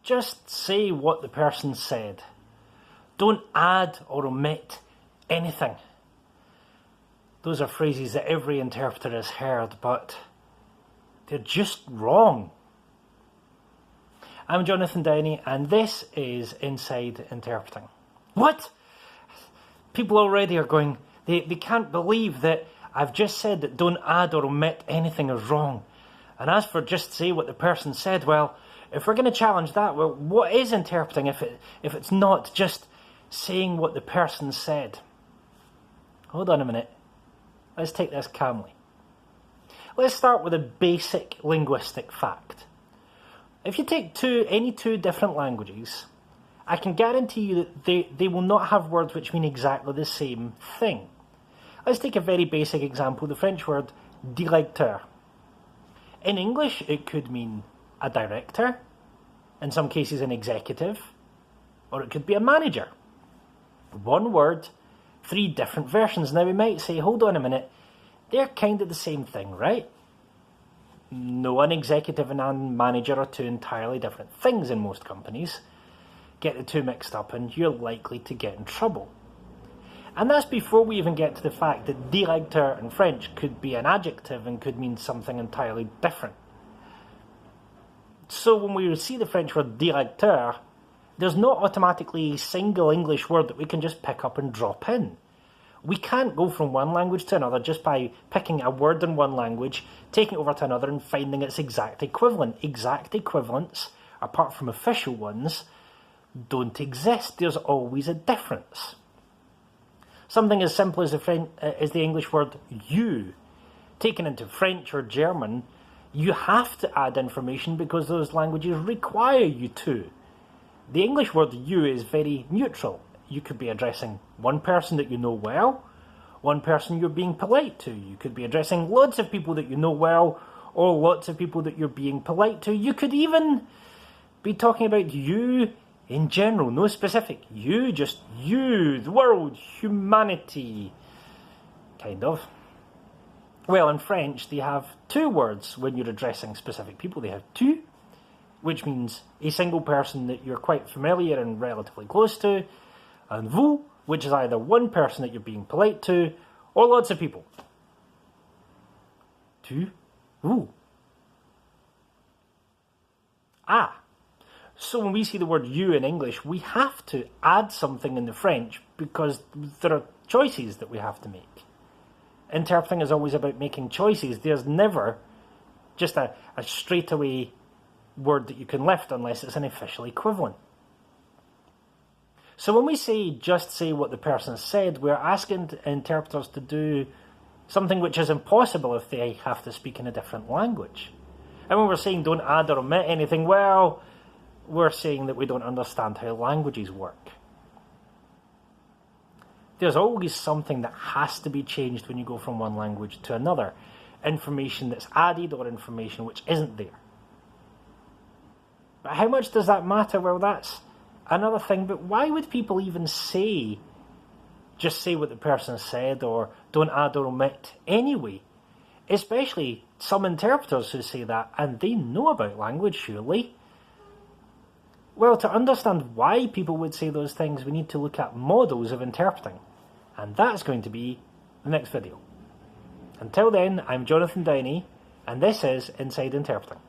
Just say what the person said. Don't add or omit anything. Those are phrases that every interpreter has heard, but they're just wrong. I'm Jonathan Downey, and this is Inside Interpreting. What? People already are going, they can't believe that I've just said that don't add or omit anything is wrong. And as for just say what the person said, well, if we're going to challenge that, well, what is interpreting if it's not just saying what the person said? Hold on a minute. Let's take this calmly. Let's start with a basic linguistic fact. If you take any two different languages, I can guarantee you that they will not have words which mean exactly the same thing. Let's take a very basic example, the French word directeur. In English, it could mean a director, in some cases an executive, or it could be a manager. One word, three different versions. Now we might say, hold on a minute, they're kind of the same thing, right? No, an executive and a manager are two entirely different things in most companies. Get the two mixed up and you're likely to get in trouble. And that's before we even get to the fact that directeur in French could be an adjective and could mean something entirely different. So when we see the French word directeur, there's not automatically a single English word that we can just pick up and drop in. We can't go from one language to another just by picking a word in one language, taking it over to another and finding its exact equivalent. Exact equivalents, apart from official ones, don't exist. There's always a difference. Something as simple as the English word you, taken into French or German, you have to add information because those languages require you to. The English word you is very neutral. You could be addressing one person that you know well, one person you're being polite to. You could be addressing lots of people that you know well, or lots of people that you're being polite to. You could even be talking about you in general, no specific. You, just you, the world, humanity, kind of. Well, in French, they have two words when you're addressing specific people. They have tu, which means a single person that you're quite familiar and relatively close to, and vous, which is either one person that you're being polite to, or lots of people. Tu, vous. Ah. So when we see the word you in English, we have to add something in the French because there are choices that we have to make. Interpreting is always about making choices. There's never just a straightaway word that you can lift unless it's an official equivalent. So when we say just say what the person said, we're asking interpreters to do something which is impossible if they have to speak in a different language. And when we're saying don't add or omit anything, well, we're saying that we don't understand how languages work. There's always something that has to be changed when you go from one language to another. Information that's added or information which isn't there. But how much does that matter? Well, that's another thing. But why would people even say, just say what the person said or don't add or omit anyway? Especially some interpreters who say that, and they know about language, surely. Well, to understand why people would say those things, we need to look at models of interpreting. And that's going to be the next video. Until then, I'm Jonathan Downey, and this is Inside Interpreting.